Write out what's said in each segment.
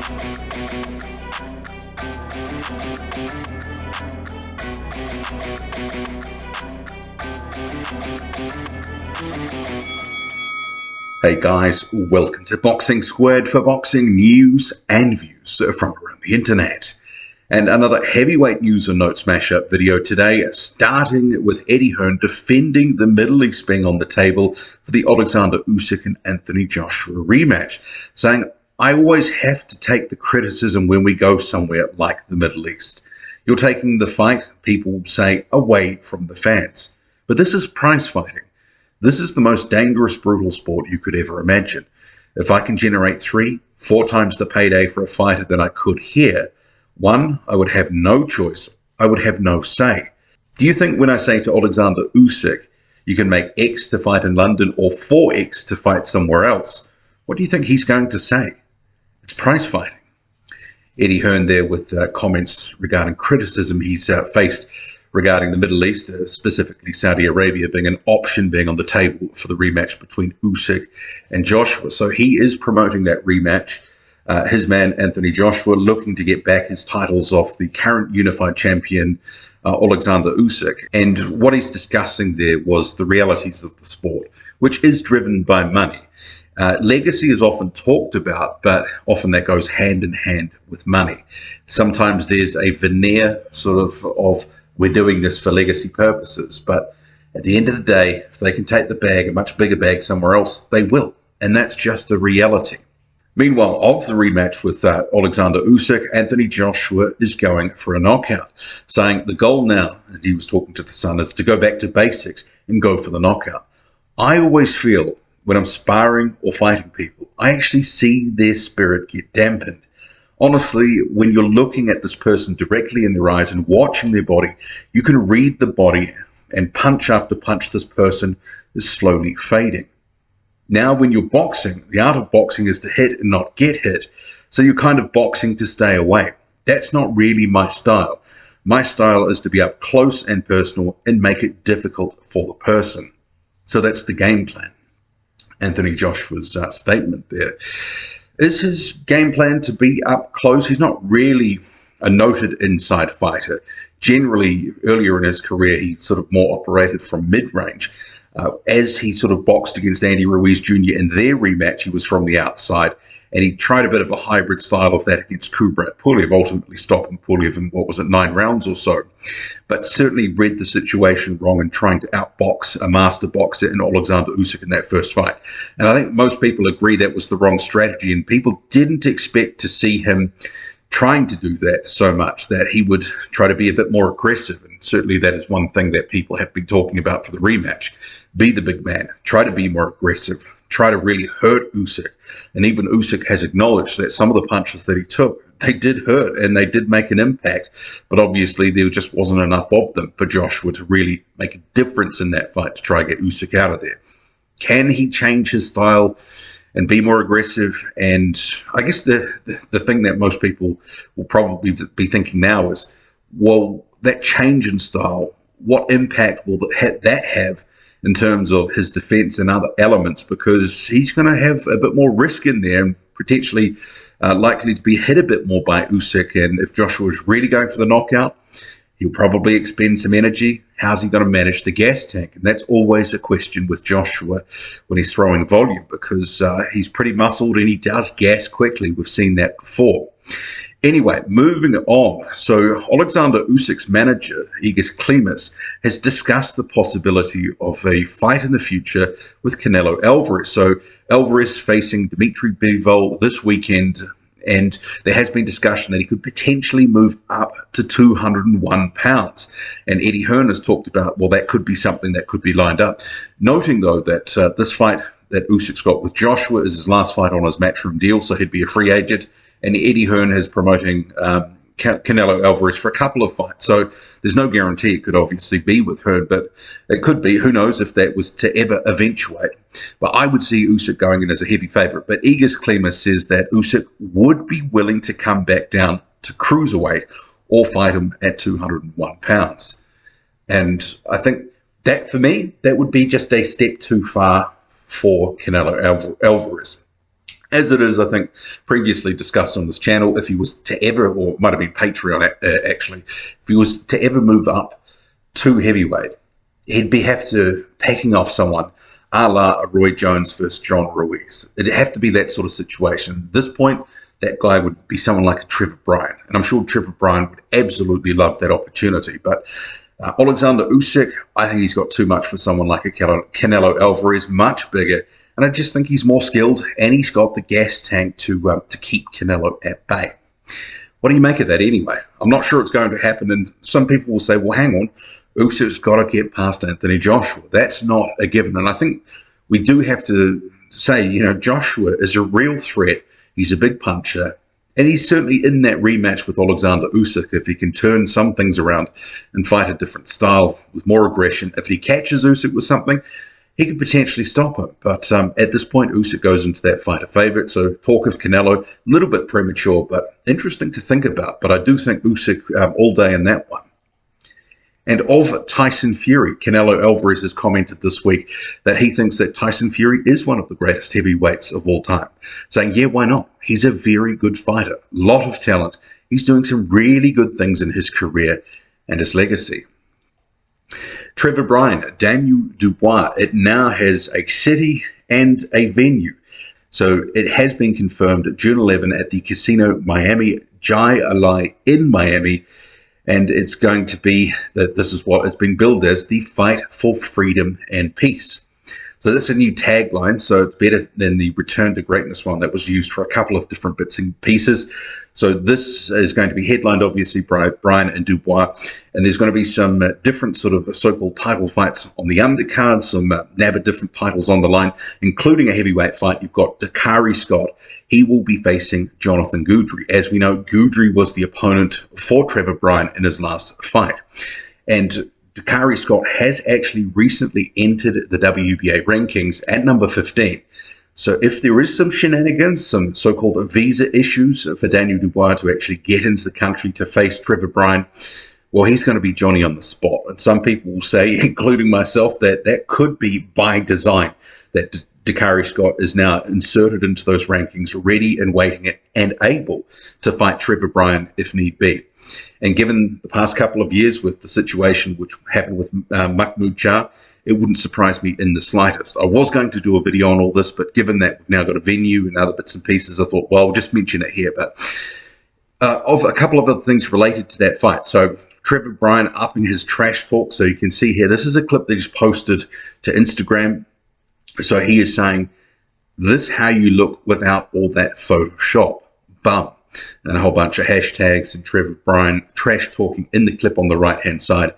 Hey guys, welcome to Boxing Squared for boxing news and views from around the internet. And another heavyweight news and notes mashup video today, starting with Eddie Hearn defending the Middle East being on the table for the Oleksandr Uysk and Anthony Joshua rematch, saying, I always have to take the criticism when we go somewhere like the Middle East. You're taking the fight, people say, away from the fans. But this is prize fighting. This is the most dangerous, brutal sport you could ever imagine. If I can generate 3-4 times the payday for a fighter than I could here, one, I would have no choice. I would have no say. Do you think when I say to Oleksandr Uysk, you can make X to fight in London or 4X to fight somewhere else, what do you think he's going to say? It's prize fighting. Eddie Hearn there with comments regarding criticism he's faced regarding the Middle East, specifically Saudi Arabia being an option, being on the table for the rematch between Usyk and Joshua. So he is promoting that rematch. His man, Anthony Joshua, looking to get back his titles off the current unified champion, Oleksandr Uysk. And what he's discussing there was the realities of the sport, which is driven by money. Legacy is often talked about, but often that goes hand in hand with money. Sometimes there's a veneer sort of we're doing this for legacy purposes, but at the end of the day, if they can take the bag, a much bigger bag somewhere else, they will. And that's just a reality. Meanwhile, of the rematch with Oleksandr Uysk, Anthony Joshua is going for a knockout, saying the goal now, and he was talking to The Sun, is to go back to basics and go for the knockout. I always feel when I'm sparring or fighting people, I actually see their spirit get dampened. Honestly, when you're looking at this person directly in their eyes and watching their body, you can read the body, and punch after punch, this person is slowly fading. Now, when you're boxing, the art of boxing is to hit and not get hit. So you're kind of boxing to stay away. That's not really my style. My style is to be up close and personal and make it difficult for the person. So that's the game plan. Anthony Joshua's statement there. Is his game plan to be up close? He's not really a noted inside fighter. Generally, earlier in his career, he sort of more operated from mid-range. As he sort of boxed against Andy Ruiz Jr. in their rematch, he was from the outside, and he tried a bit of a hybrid style of that against Kubrat Pulev, ultimately stopping Pulev in, 9 rounds or so. But certainly read the situation wrong in trying to outbox a master boxer in Oleksandr Uysk in that first fight. And I think most people agree that was the wrong strategy, and people didn't expect to see him trying to do that so much, that he would try to be a bit more aggressive. And certainly that is one thing that people have been talking about for the rematch. Be the big man, try to be more aggressive, try to really hurt Usyk. And even Usyk has acknowledged that some of the punches that he took, they did hurt and they did make an impact. But obviously there just wasn't enough of them for Joshua to really make a difference in that fight to try and get Usyk out of there. Can he change his style and be more aggressive? And I guess the thing that most people will probably be thinking now is, well, that change in style, what impact will that have in terms of his defense and other elements? Because he's going to have a bit more risk in there and potentially likely to be hit a bit more by Usyk. And if Joshua is really going for the knockout, he'll probably expend some energy. How's he going to manage the gas tank? And that's always a question with Joshua when he's throwing volume, because he's pretty muscled and he does gas quickly. We've seen that before. Anyway, moving on. So Oleksandr Usyk's manager, Igor Klimas, has discussed the possibility of a fight in the future with Canelo Alvarez. So Alvarez facing Dmitry Bivol this weekend, and there has been discussion that he could potentially move up to 201 pounds. And Eddie Hearn has talked about, well, that could be something that could be lined up. Noting, though, that this fight that Usyk's got with Joshua is his last fight on his matchroom deal, so he'd be a free agent. And Eddie Hearn is promoting Canelo Alvarez for a couple of fights. So there's no guarantee it could obviously be with Hearn, but it could be. Who knows if that was to ever eventuate. But I would see Usyk going in as a heavy favourite. But Igor Klimas says that Usyk would be willing to come back down to cruiserweight or fight him at 201 pounds. And I think that, for me, that would be just a step too far for Canelo Alvarez. As it is, I think, previously discussed on this channel, if he was to ever, or it might have been Patreon actually, if he was to ever move up to heavyweight, he'd have to packing off someone a la Roy Jones versus John Ruiz. It'd have to be that sort of situation. At this point, that guy would be someone like a Trevor Bryan. And I'm sure Trevor Bryan would absolutely love that opportunity. But Oleksandr Uysk, I think he's got too much for someone like a Canelo Alvarez, much bigger. And I just think he's more skilled, and he's got the gas tank to keep Canelo at bay. What do you make of that anyway? I'm not sure it's going to happen. And some people will say, well, hang on, Usyk's got to get past Anthony Joshua. That's not a given. And I think we do have to say, Joshua is a real threat. He's a big puncher. And he's certainly in that rematch with Oleksandr Uysk if he can turn some things around and fight a different style with more aggression. If he catches Uysk with something, he could potentially stop him. But at this point, Uysk goes into that fight a favourite. So talk of Canelo, a little bit premature, but interesting to think about. But I do think Uysk all day in that one. And of Tyson Fury, Canelo Alvarez has commented this week that he thinks that Tyson Fury is one of the greatest heavyweights of all time, saying, yeah, why not? He's a very good fighter, a lot of talent. He's doing some really good things in his career and his legacy. Trevor Bryan, Daniel Dubois, it now has a city and a venue. So it has been confirmed June 11 at the Casino Miami Jai Alai in Miami. And it's going to be, that this is what it's been billed as, the fight for freedom and peace. So that's a new tagline, so it's better than the Return to Greatness one that was used for a couple of different bits and pieces. So this is going to be headlined, obviously, by Bryan and Dubois, and there's going to be some different sort of so-called title fights on the undercard, some NABBA different titles on the line, including a heavyweight fight. You've got DaCarree Scott. He will be facing Jonathan Guidry. As we know, Guidry was the opponent for Trevor Bryan in his last fight. And DaCarree Scott has actually recently entered the WBA rankings at number 15. So if there is some shenanigans, some so-called visa issues for Daniel Dubois to actually get into the country to face Trevor Bryan, well, he's going to be Johnny on the spot. And some people will say, including myself, that that could be by design, that DaCarree Scott is now inserted into those rankings, ready and waiting and able to fight Trevor Bryan if need be. And given the past couple of years with the situation which happened with Mahmoud Shah, it wouldn't surprise me in the slightest. I was going to do a video on all this, but given that we've now got a venue and other bits and pieces, I thought, well, I'll just mention it here. But of a couple of other things related to that fight. So Trevor Bryan upping his trash talk. So you can see here, this is a clip that he's posted to Instagram. So he is saying, this how you look without all that Photoshop. Bum. And a whole bunch of hashtags and Trevor Bryan trash talking in the clip on the right-hand side.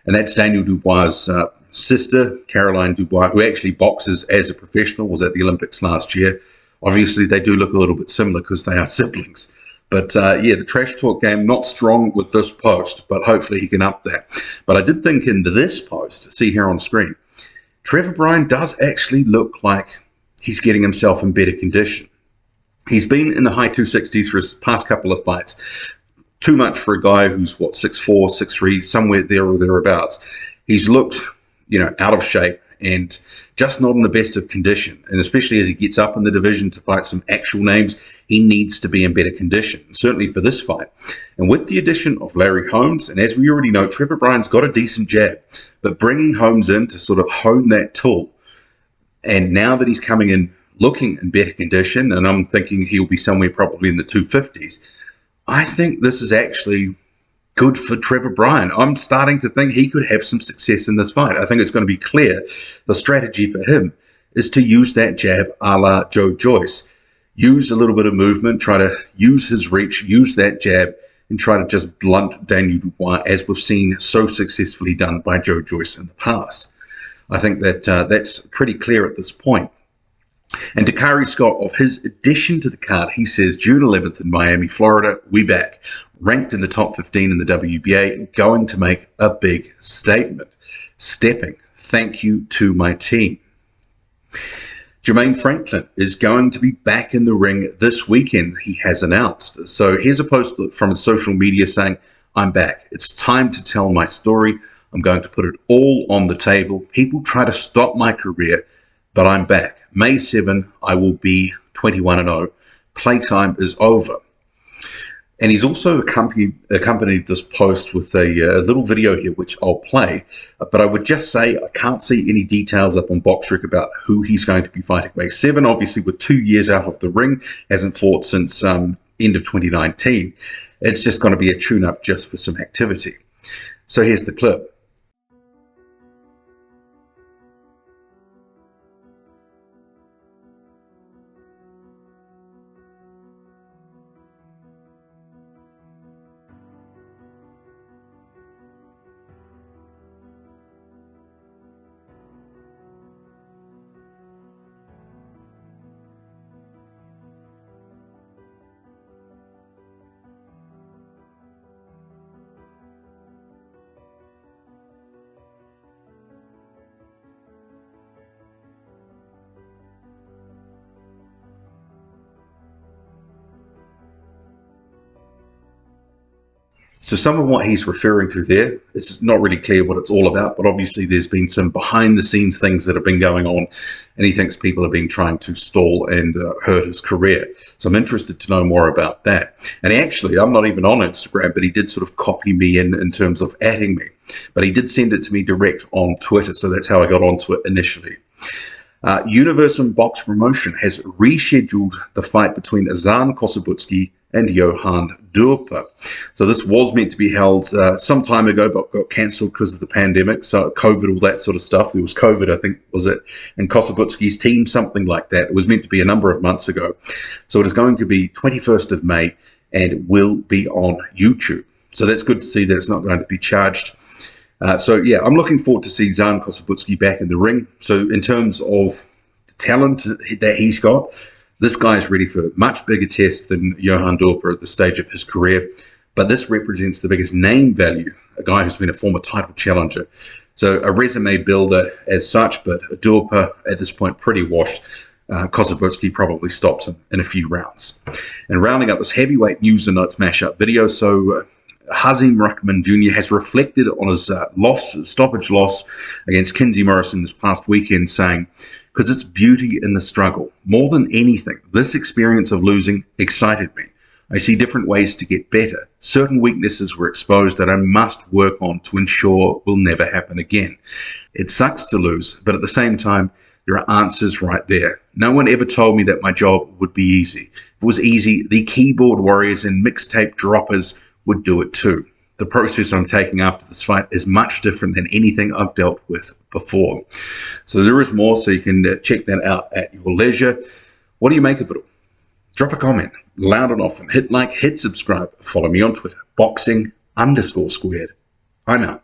And that's Daniel Dubois' sister, Caroline Dubois, who actually boxes as a professional, was at the Olympics last year. Obviously, they do look a little bit similar because they are siblings. But yeah, the trash talk game, not strong with this post, but hopefully he can up that. But I did think in this post, see here on screen, Trevor Bryan does actually look like he's getting himself in better condition. He's been in the high 260s for his past couple of fights. Too much for a guy who's, 6'4", 6'3", somewhere there or thereabouts. He's looked, out of shape and just not in the best of condition. And especially as he gets up in the division to fight some actual names, he needs to be in better condition, certainly for this fight. And with the addition of Larry Holmes, and as we already know, Trevor Bryan's got a decent jab, but bringing Holmes in to sort of hone that tool, and now that he's coming in looking in better condition, and I'm thinking he'll be somewhere probably in the 250s, I think this is actually good for Trevor Bryan. I'm starting to think he could have some success in this fight. I think it's going to be clear the strategy for him is to use that jab a la Joe Joyce. Use a little bit of movement, try to use his reach, use that jab, and try to just blunt Daniel Dubois, as we've seen so successfully done by Joe Joyce in the past. I think that that's pretty clear at this point. And DaCarree Scott, of his addition to the card, he says, June 11th in Miami, Florida, we back. Ranked in the top 15 in the WBA, going to make a big statement. Stepping. Thank you to my team. Jermaine Franklin is going to be back in the ring this weekend, he has announced. So here's a post from his social media saying, I'm back. It's time to tell my story. I'm going to put it all on the table. People try to stop my career. but I'm back. May 7, I will be 21-0. Playtime is over. And he's also accompanied this post with a little video here, which I'll play. But I would just say I can't see any details up on BoxRec about who he's going to be fighting. May 7, obviously, with 2 years out of the ring, hasn't fought since end of 2019. It's just going to be a tune-up just for some activity. So here's the clip. So some of what he's referring to there, it's not really clear what it's all about, but obviously there's been some behind-the-scenes things that have been going on, and he thinks people have been trying to stall and hurt his career. So I'm interested to know more about that. And actually, I'm not even on Instagram, but he did sort of copy me in terms of adding me. But he did send it to me direct on Twitter, so that's how I got onto it initially. Universum Box Promotion has rescheduled the fight between Zhan Kossobutskiy and Johann Dubois. So this was meant to be held some time ago, but got cancelled because of the pandemic. So COVID, all that sort of stuff. There was COVID, I think, was it, in Kossobutskiy's team, something like that. It was meant to be a number of months ago. So it is going to be 21st of May, and it will be on YouTube. So that's good to see that it's not going to be charged. So yeah, I'm looking forward to see Zhan Kossobutskiy back in the ring. So in terms of the talent that he's got, this guy is ready for much bigger tests than Johann Dubois at this stage of his career. But this represents the biggest name value, a guy who's been a former title challenger. So a resume builder as such, but Dubois at this point pretty washed. Kossobutskiy probably stops him in a few rounds. And rounding up this heavyweight news and notes mashup video, so Hasim Rahman Jr. has reflected on his stoppage loss against Kinsey Morrison this past weekend, saying, "Because it's beauty in the struggle. More than anything, this experience of losing excited me. I see different ways to get better. Certain weaknesses were exposed that I must work on to ensure will never happen again. It sucks to lose, but at the same time, there are answers right there. No one ever told me that my job would be easy. If it was easy, the keyboard warriors and mixtape droppers would do it too. The process I'm taking after this fight is much different than anything I've dealt with before." So there is more, so you can check that out at your leisure. What do you make of it all? Drop a comment, loud and often. Hit like, hit subscribe. Follow me on Twitter, boxing_squared. I'm out.